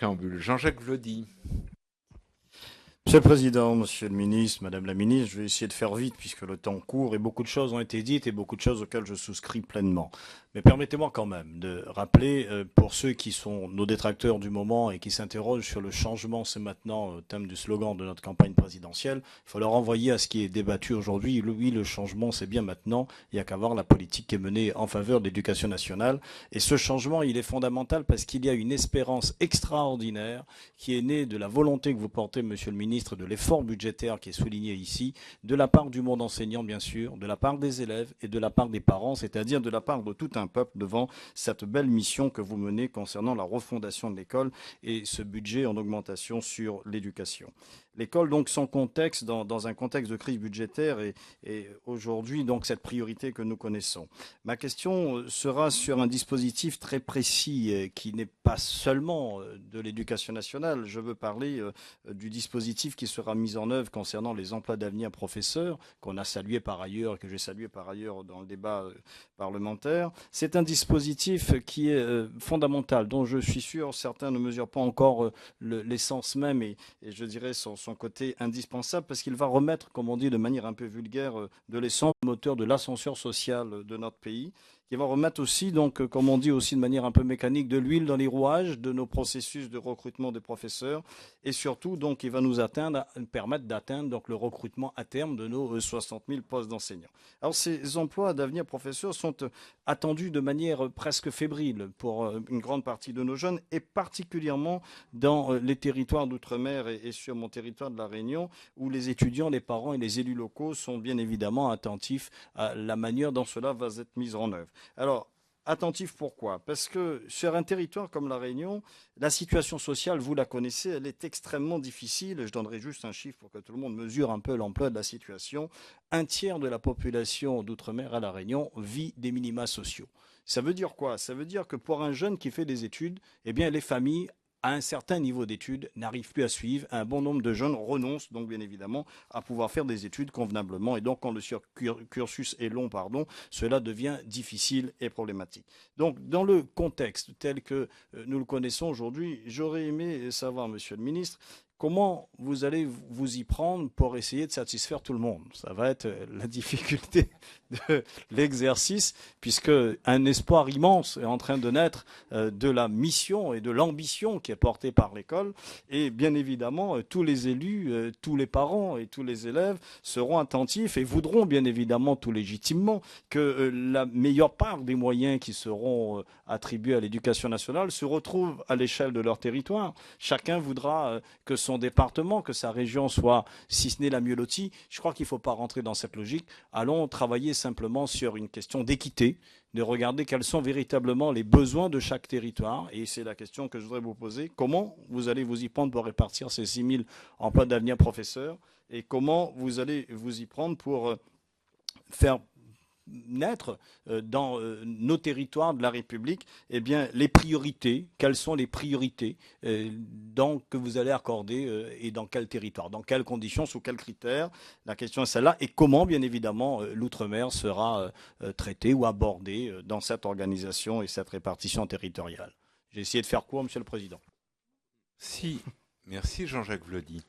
Préambule. Jean-Jacques Vlody. Monsieur le Président, Monsieur le Ministre, Madame la Ministre, je vais essayer de faire vite puisque le temps court et beaucoup de choses ont été dites et beaucoup de choses auxquelles je souscris pleinement. Mais permettez-moi quand même de rappeler, pour ceux qui sont nos détracteurs du moment et qui s'interrogent sur le changement, c'est maintenant le thème du slogan de notre campagne présidentielle, il faut leur renvoyer à ce qui est débattu aujourd'hui. Oui, le changement, c'est bien maintenant. Il n'y a qu'à voir la politique qui est menée en faveur de l'éducation nationale. Et ce changement, il est fondamental parce qu'il y a une espérance extraordinaire qui est née de la volonté que vous portez, Monsieur le Ministre, de l'effort budgétaire qui est souligné ici, de la part du monde enseignant, bien sûr, de la part des élèves et de la part des parents, c'est-à-dire de la part de tout un peuple devant cette belle mission que vous menez concernant la refondation de l'école et ce budget en augmentation sur l'éducation. L'école, donc, son contexte, dans un contexte de crise budgétaire et aujourd'hui, donc, cette priorité que nous connaissons. Ma question sera sur un dispositif très précis qui n'est pas seulement de l'éducation nationale. Je veux parler du dispositif qui sera mis en œuvre concernant les emplois d'avenir professeurs, qu'on a salué par ailleurs, que j'ai salué par ailleurs dans le débat parlementaire. C'est un dispositif qui est fondamental, dont je suis sûr certains ne mesurent pas encore l'essence même et je dirais son côté indispensable, parce qu'il va remettre, comme on dit de manière un peu vulgaire, de l'essence au moteur de l'ascenseur social de notre pays, qui va remettre aussi, donc, comme on dit aussi de manière un peu mécanique, de l'huile dans les rouages de nos processus de recrutement des professeurs, et surtout, donc, il va nous permettre d'atteindre donc le recrutement à terme de nos 60 000 postes d'enseignants. Alors, ces emplois d'avenir professeurs sont attendus de manière presque fébrile pour une grande partie de nos jeunes, et particulièrement dans les territoires d'outre-mer et sur mon territoire de la Réunion, où les étudiants, les parents et les élus locaux sont bien évidemment attentifs à la manière dont cela va être mis en œuvre. Alors, attentif pourquoi? Parce que sur un territoire comme la Réunion, la situation sociale, vous la connaissez, elle est extrêmement difficile. Je donnerai juste un chiffre pour que tout le monde mesure un peu l'ampleur de la situation. Un tiers de la population d'outre-mer à la Réunion vit des minima sociaux. Ça veut dire quoi? Ça veut dire que pour un jeune qui fait des études, eh bien, les familles à un certain niveau d'études n'arrivent plus à suivre. Un bon nombre de jeunes renoncent donc bien évidemment à pouvoir faire des études convenablement. Et donc quand le cursus est long, cela devient difficile et problématique. Donc dans le contexte tel que nous le connaissons aujourd'hui, j'aurais aimé savoir, Monsieur le Ministre, comment vous allez vous y prendre pour essayer de satisfaire tout le monde. Ça va être la difficulté de l'exercice, puisque un espoir immense est en train de naître de la mission et de l'ambition qui est portée par l'école. Et bien évidemment, tous les élus, tous les parents et tous les élèves seront attentifs et voudront bien évidemment tout légitimement que la meilleure part des moyens qui seront attribués à l'éducation nationale se retrouvent à l'échelle de leur territoire. Chacun voudra que son département, que sa région soit, si ce n'est la mieux lotie. Je crois qu'il ne faut pas rentrer dans cette logique. Allons travailler simplement sur une question d'équité, de regarder quels sont véritablement les besoins de chaque territoire. Et c'est la question que je voudrais vous poser. Comment vous allez vous y prendre pour répartir ces 6 000 emplois d'avenir professeurs? Et comment vous allez vous y prendre pour faire naître dans nos territoires de la République, eh bien, les priorités, quelles sont les priorités que vous allez accorder et dans quel territoire, dans quelles conditions, sous quels critères. La question est celle-là. Et comment, bien évidemment, l'outre-mer sera traité ou abordé dans cette organisation et cette répartition territoriale. J'ai essayé de faire court, Monsieur le Président. Si, merci Jean-Jacques Vlody.